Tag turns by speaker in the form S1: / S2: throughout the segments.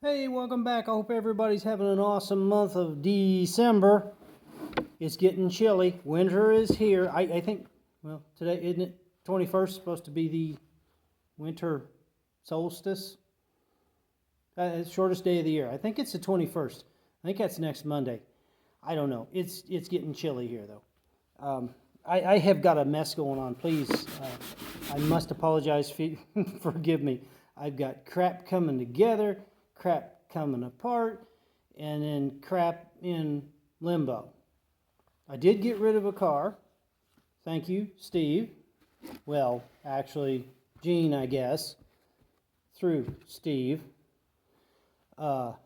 S1: Hey, welcome back. I hope everybody's having an awesome month of December. It's getting chilly. Winter is here. I think, well, today, isn't it 21st, supposed to be the winter solstice? It's the shortest day of the year. I think it's the 21st. I think that's next Monday. I don't know. It's getting chilly here, though. I have got a mess going on. Please, I must apologize. Forgive me. I've got crap coming together, crap coming apart, and then crap in limbo. I did get rid of a car. Thank you, Steve. Well, actually, Gene, I guess, through Steve. But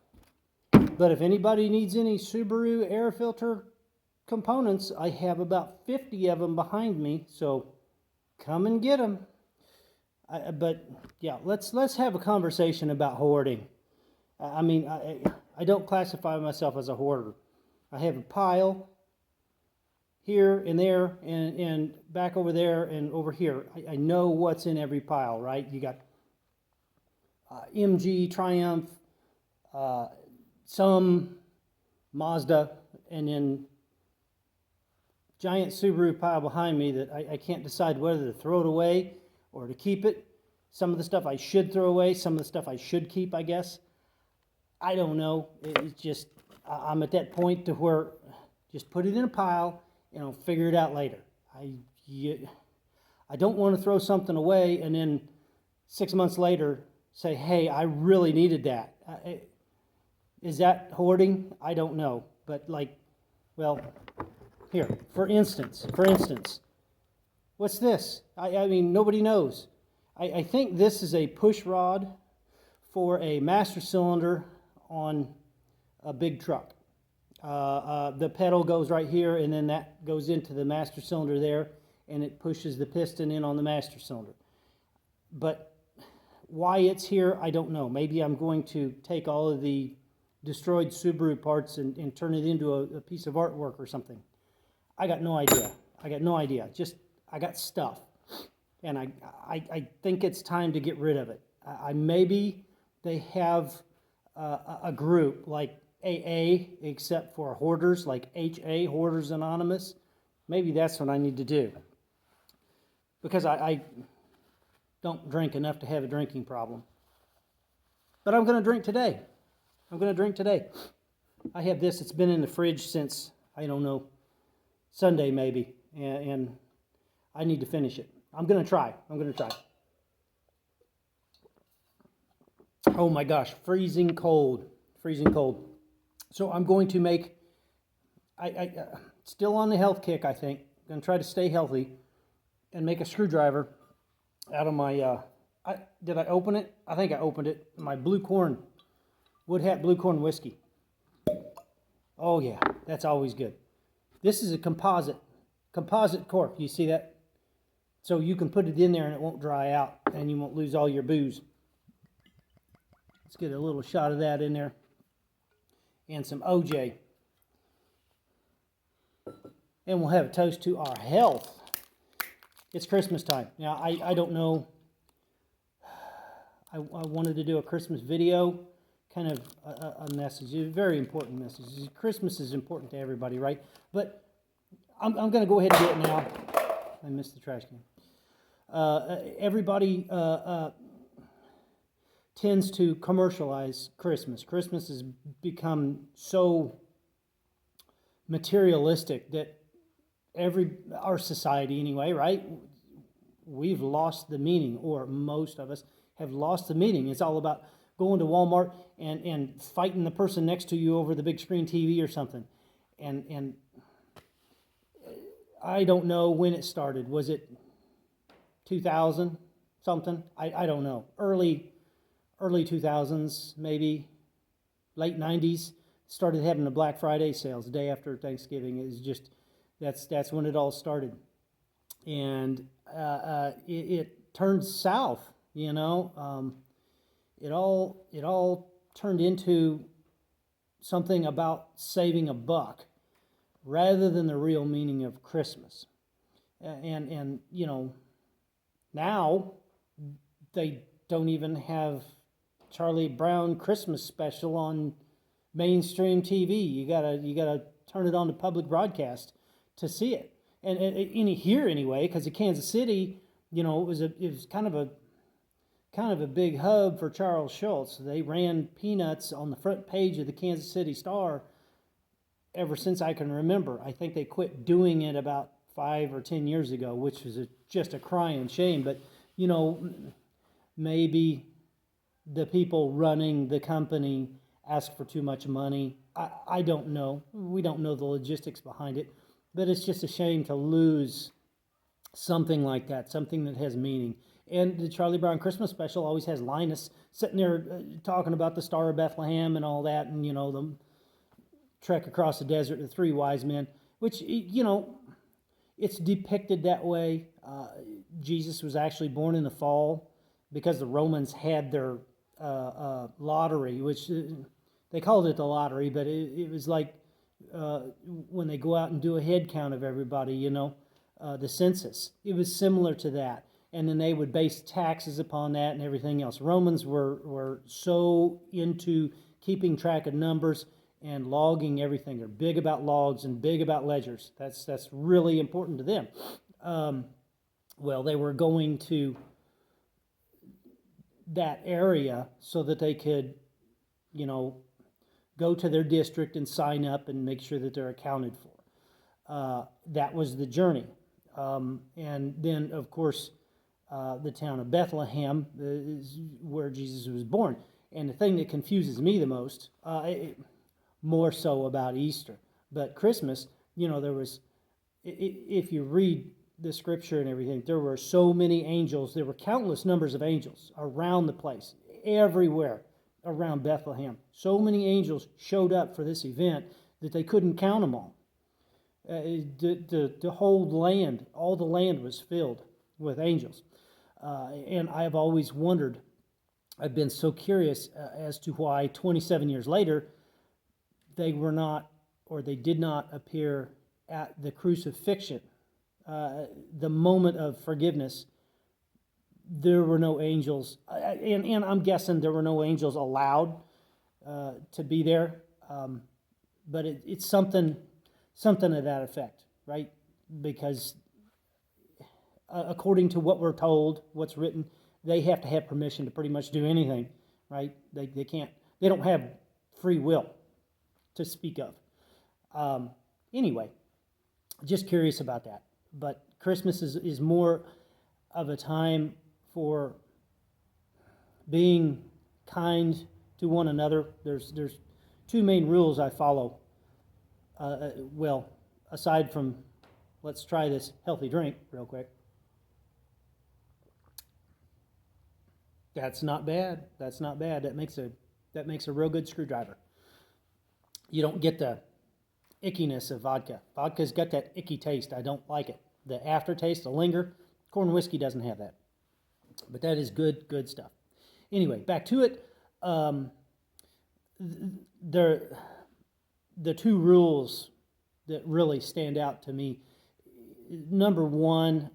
S1: if anybody needs any Subaru air filter components, I have about 50 of them behind me, so come and get them. But yeah, let's have a conversation about hoarding. I mean, I don't classify myself as a hoarder. I have a pile here and there and back over there and over here. I know what's in every pile, right? You got MG, Triumph, some Mazda, and then giant Subaru pile behind me that I can't decide whether to throw it away or to keep it. Some of the stuff I should throw away, some of the stuff I should keep, I guess. I don't know. It's just, I'm at that point to where just put it in a pile and I'll figure it out later. I don't want to throw something away and then 6 months later say, hey, I really needed that. Is that hoarding? I don't know. But well, here, for instance, what's this? I mean, nobody knows. I think this is a push rod for a master cylinder on a big truck. The pedal goes right here, and then that goes into the master cylinder there, and it pushes the piston in on the master cylinder. But why it's here, I don't know. Maybe I'm going to take all of the destroyed Subaru parts and turn it into a piece of artwork or something. I got no idea. Just, I got stuff. And I think it's time to get rid of it. Maybe they have a group like AA, except for hoarders, like HA, Hoarders Anonymous. Maybe that's what I need to do. Because I don't drink enough to have a drinking problem. But I'm going to drink today. I have this. It's been in the fridge since, I don't know, Sunday maybe. And I need to finish it. I'm going to try. Oh my gosh, freezing cold. So I'm going to make, still on the health kick, I think. I'm going to try to stay healthy and make a screwdriver out of my, did I open it? I think I opened it. My Wood Hat Blue Corn whiskey. Oh yeah, that's always good. This is a composite cork. You see that? So you can put it in there and it won't dry out and you won't lose all your booze. Let's get a little shot of that in there. And some OJ. And we'll have a toast to our health. It's Christmas time. Now, I don't know. I wanted to do a Christmas video, kind of a message, a very important message. Christmas is important to everybody, right? But I'm going to go ahead and do it now. I missed the trash can. Everybody tends to commercialize Christmas. Christmas has become so materialistic that our society anyway, right? We've lost the meaning, or most of us have lost the meaning. It's all about going to Walmart and fighting the person next to you over the big screen TV or something. And I don't know when it started. Was it 2000 something? I don't know. Early 2000s, maybe late 90s, started having the Black Friday sales the day after Thanksgiving. It was just, that's when it all started. And it turned south, you know. It all turned into something about saving a buck rather than the real meaning of Christmas. And you know, now they don't even have Charlie Brown Christmas special on mainstream TV. You gotta turn it on to public broadcast to see it. And in here anyway, because of Kansas City, it was kind of a big hub for Charles Schulz. They ran Peanuts on the front page of the Kansas City Star ever since I can remember. I think they quit doing it about 5 or 10 years ago, which was just a crying shame. But maybe the people running the company ask for too much money. I don't know. We don't know the logistics behind it, but it's just a shame to lose something like that, something that has meaning. And the Charlie Brown Christmas special always has Linus sitting there talking about the Star of Bethlehem and all that, and the trek across the desert, the 3 wise men, which it's depicted that way. Jesus was actually born in the fall because the Romans had their lottery, which they called it the lottery, but it was like when they go out and do a head count of everybody, the census. It was similar to that. And then they would base taxes upon that and everything else. Romans were so into keeping track of numbers and logging everything. They're big about logs and big about ledgers. That's really important to them. They were going to that area so that they could, go to their district and sign up and make sure that they're accounted for. That was the journey. And then, of course, the town of Bethlehem is where Jesus was born. And the thing that confuses me the most, more so about Easter, but Christmas, there was, if you read the scripture and everything, there were so many angels. There were countless numbers of angels around the place, everywhere around Bethlehem. So many angels showed up for this event that they couldn't count them all. The whole land, all the land was filled with angels. And I've always wondered, I've been so curious as to why 27 years later, they did not appear at the crucifixion, the moment of forgiveness. There were no angels, and I'm guessing there were no angels allowed to be there, but it's something to that effect, right? Because according to what we're told, what's written, they have to have permission to pretty much do anything, right? They don't have free will to speak of. Anyway, just curious about that. But Christmas is more of a time for being kind to one another. There's 2 main rules I follow. Aside from, let's try this healthy drink real quick. That's not bad. That's not bad. That makes a real good screwdriver. You don't get the ickiness of vodka. Vodka's got that icky taste. I don't like it. The aftertaste, the linger. Corn whiskey doesn't have that. But that is good stuff. Anyway, back to it. The 2 rules that really stand out to me. Number 1,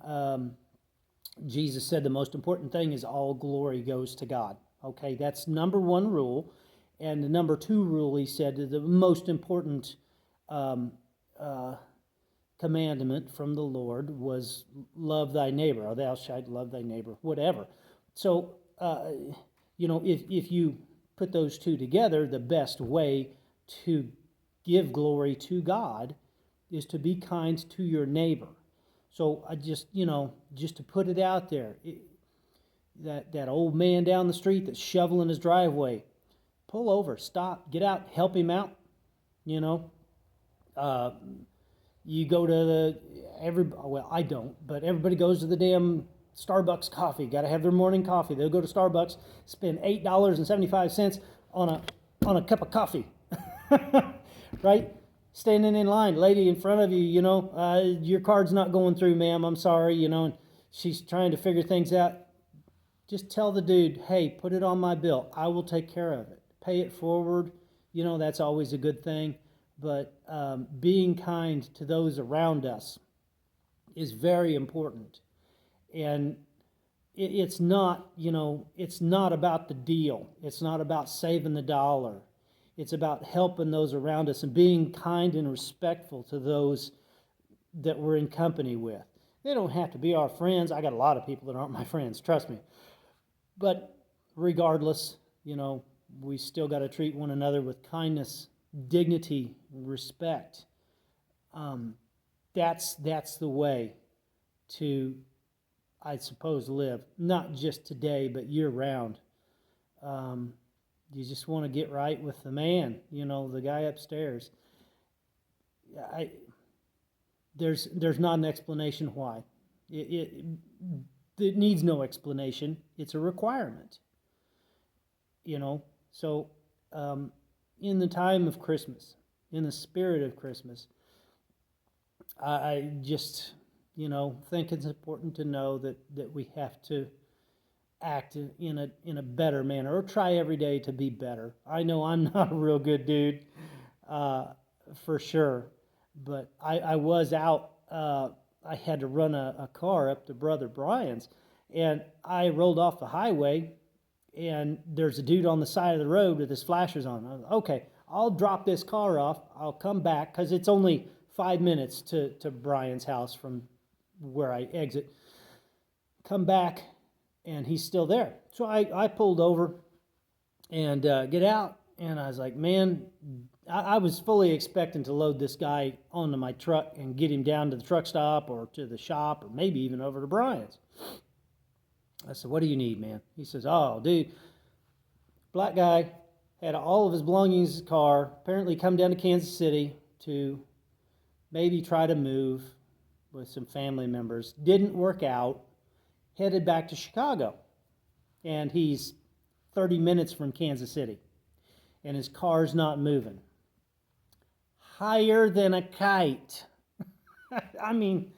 S1: Jesus said the most important thing is all glory goes to God. Okay, that's number 1 rule. And the number 2 rule, he said, the most important commandment from the Lord was love thy neighbor, or thou shalt love thy neighbor, whatever. So, if you put those 2 together, the best way to give glory to God is to be kind to your neighbor. So I just to put it out there, that old man down the street that's shoveling his driveway, pull over, stop, get out, help him out. You go to I don't, but everybody goes to the damn Starbucks coffee. Got to have their morning coffee. They'll go to Starbucks, spend $8.75 on a cup of coffee, right? Standing in line, lady in front of you, your card's not going through, ma'am. I'm sorry, and she's trying to figure things out. Just tell the dude, hey, put it on my bill. I will take care of it. Pay it forward. That's always a good thing. But being kind to those around us is very important. And it's not, it's not about the deal. It's not about saving the dollar. It's about helping those around us and being kind and respectful to those that we're in company with. They don't have to be our friends. I got a lot of people that aren't my friends, trust me. But regardless, we still got to treat one another with kindness, dignity, respect. That's the way to, I suppose, live, not just today, but year round. You just want to get right with the man, the guy upstairs. There's not an explanation why. It needs no explanation. It's a requirement. So in the time of Christmas, in the spirit of Christmas, I just, think it's important to know that we have to act in a better manner, or try every day to be better. I know I'm not a real good dude, for sure, but I was out. I had to run a car up to Brother Brian's, and I rolled off the highway, and there's a dude on the side of the road with his flashers on. I was, okay, I'll drop this car off. I'll come back, because it's only 5 minutes to Brian's house from where I exit. Come back, and he's still there. So I pulled over and get out, and I was like, man, I was fully expecting to load this guy onto my truck and get him down to the truck stop or to the shop or maybe even over to Brian's. I said, what do you need, man? He says, oh, dude, black guy had all of his belongings in his car, apparently come down to Kansas City to maybe try to move with some family members. Didn't work out, headed back to Chicago. And he's 30 minutes from Kansas City. And his car's not moving. Higher than a kite. I mean,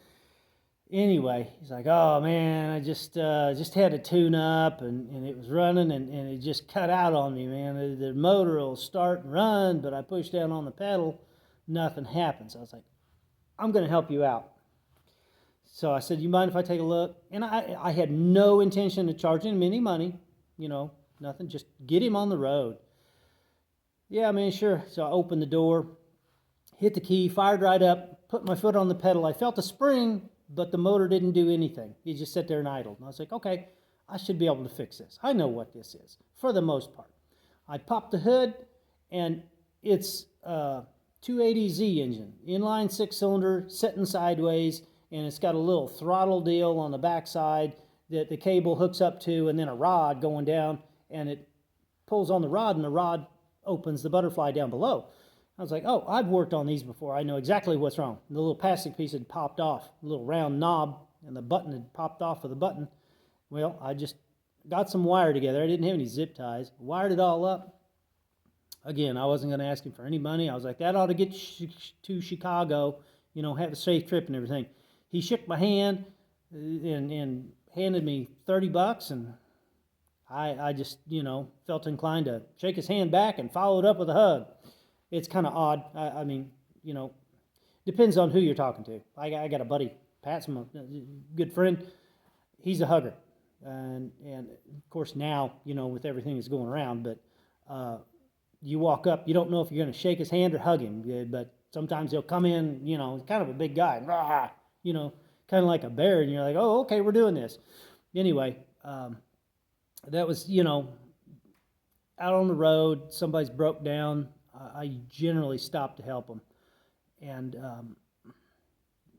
S1: anyway, he's like, oh man, I just had to tune up, and it was running, and it just cut out on me, man. The motor will start and run, but I push down on the pedal, nothing happens. I was like, I'm going to help you out. So I said, you mind if I take a look? And I had no intention of charging him any money, nothing, just get him on the road. Yeah, man, sure. So I opened the door, hit the key, fired right up, put my foot on the pedal. I felt a spring, but the motor didn't do anything. It just sat there and idled. And I was like, okay, I should be able to fix this. I know what this is, for the most part. I popped the hood, and it's a 280Z engine, inline 6-cylinder, sitting sideways, and it's got a little throttle deal on the backside that the cable hooks up to, and then a rod going down, and it pulls on the rod, and the rod opens the butterfly down below. I was like, oh, I've worked on these before. I know exactly what's wrong. The little plastic piece had popped off, a little round knob, and the button had popped off of the button. Well, I just got some wire together. I didn't have any zip ties. Wired it all up. Again, I wasn't going to ask him for any money. I was like, that ought to get to Chicago, have a safe trip and everything. He shook my hand and handed me $30, and I just, felt inclined to shake his hand back and follow it up with a hug. It's kind of odd. I mean, depends on who you're talking to. I got a buddy, Pat's a good friend. He's a hugger. And of course now, with everything that's going around, but you walk up, you don't know if you're going to shake his hand or hug him, but sometimes he'll come in, kind of a big guy, rah, kind of like a bear, and you're like, oh, okay, we're doing this. Anyway, that was, out on the road, somebody's broke down. I generally stop to help them, and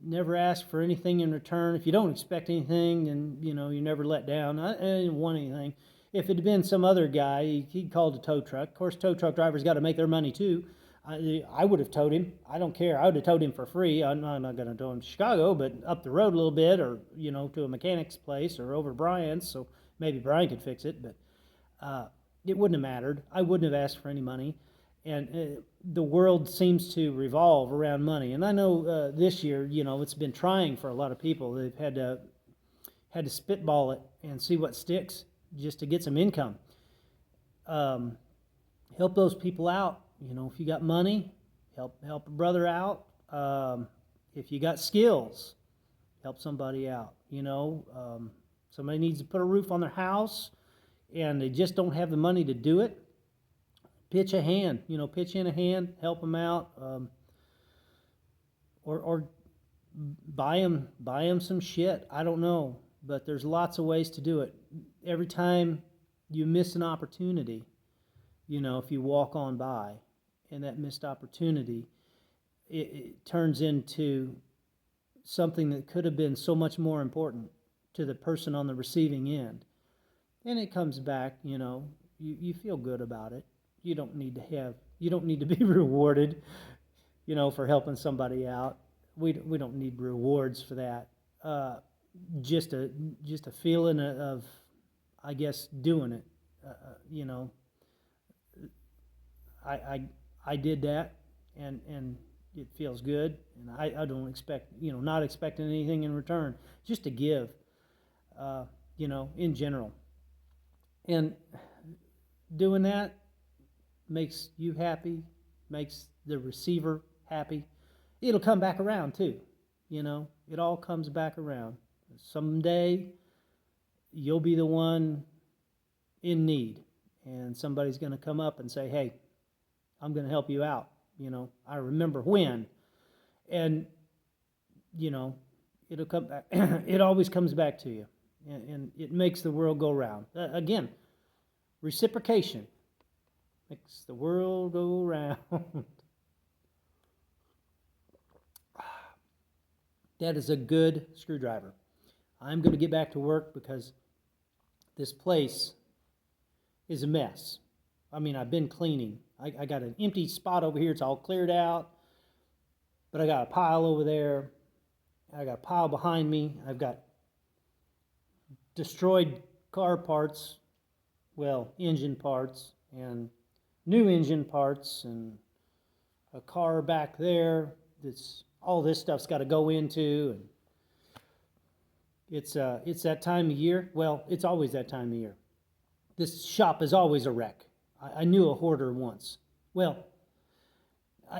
S1: never ask for anything in return. If you don't expect anything, then you're never let down. I didn't want anything. If it had been some other guy, he'd called a tow truck. Of course, tow truck drivers got to make their money too. I would have towed him. I don't care. I would have towed him for free. I'm not going to tow him to Chicago, but up the road a little bit, or to a mechanic's place, or over to Brian's, so maybe Brian could fix it. But it wouldn't have mattered. I wouldn't have asked for any money. And the world seems to revolve around money. And I know this year, it's been trying for a lot of people. They've had to spitball it and see what sticks just to get some income. Help those people out. If you got money, help a brother out. If you got skills, help somebody out. Somebody needs to put a roof on their house and they just don't have the money to do it. Pitch a hand, pitch in a hand, help them out, or buy them some shit. I don't know, but there's lots of ways to do it. Every time you miss an opportunity, if you walk on by, and that missed opportunity, it turns into something that could have been so much more important to the person on the receiving end. And it comes back, you feel good about it. You don't need to be rewarded, for helping somebody out. We don't need rewards for that. Just a feeling of, I guess, doing it. I did that, and it feels good, and I don't expect, not expecting anything in return, just to give, in general. And doing that makes you happy, makes the receiver happy. It'll come back around too, it all comes back around. Someday you'll be the one in need, and somebody's going to come up and say, hey, I'm going to help you out. I remember when, and it'll come back. It always comes back to you, and it makes the world go round. Again, reciprocation makes the world go round. That is a good screwdriver. I'm going to get back to work because this place is a mess. I've been cleaning. I got an empty spot over here. It's all cleared out. But I got a pile over there. I got a pile behind me. I've got destroyed car parts, engine parts, and new engine parts, and a car back there that's all this stuff's got to go into. And it's that time of year. Well, it's always that time of year. This shop is always a wreck. I knew a hoarder once. Well,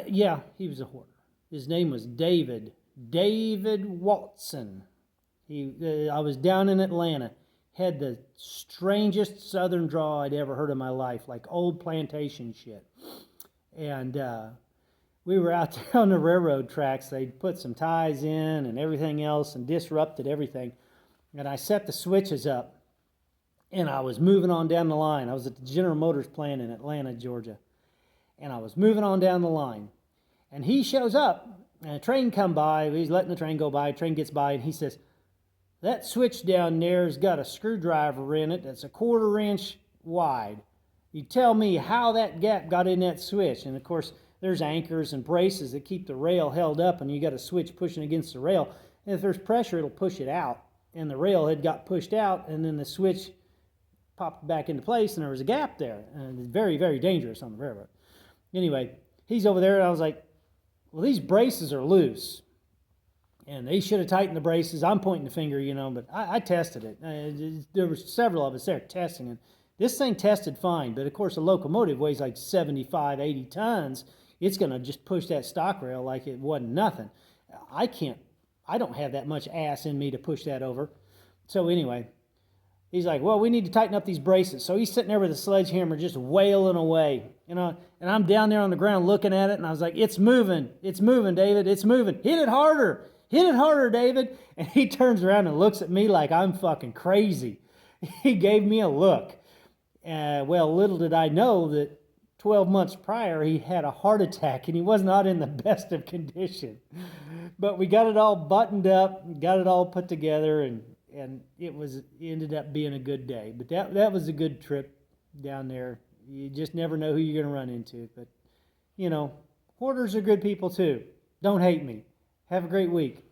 S1: yeah, he was a hoarder. His name was David Watson. I was down in Atlanta. Had the strangest southern drawl I'd ever heard in my life, like old plantation shit. And we were out there on the railroad tracks. They'd put some ties in and everything else and disrupted everything. And I set the switches up. And I was moving on down the line. I was at the General Motors plant in Atlanta, Georgia. And I was moving on down the line. And he shows up, and a train come by. He's letting the train go by. Train gets by, and he says, that switch down there has got a screwdriver in it that's 1/4 inch wide. You tell me how that gap got in that switch. And, of course, there's anchors and braces that keep the rail held up, and you got a switch pushing against the rail. And if there's pressure, it'll push it out. And the rail had got pushed out, and then the switch popped back into place, and there was a gap there. And it's very, very dangerous on the railroad. Anyway, he's over there, and I was like, well, these braces are loose. And they should have tightened the braces. I'm pointing the finger, but I tested it. There were several of us there testing it. This thing tested fine, but of course a locomotive weighs like 75, 80 tons. It's going to just push that stock rail like it wasn't nothing. I don't have that much ass in me to push that over. So anyway, he's like, well, we need to tighten up these braces. So he's sitting there with a sledgehammer just wailing away, and I'm down there on the ground looking at it, and I was like, it's moving, David, it's moving. Hit it harder, David. And he turns around and looks at me like I'm fucking crazy. He gave me a look. Little did I know that 12 months prior, he had a heart attack, and he was not in the best of condition. But we got it all buttoned up, got it all put together, and it ended up being a good day. But that was a good trip down there. You just never know who you're going to run into. But, hoarders are good people too. Don't hate me. Have a great week.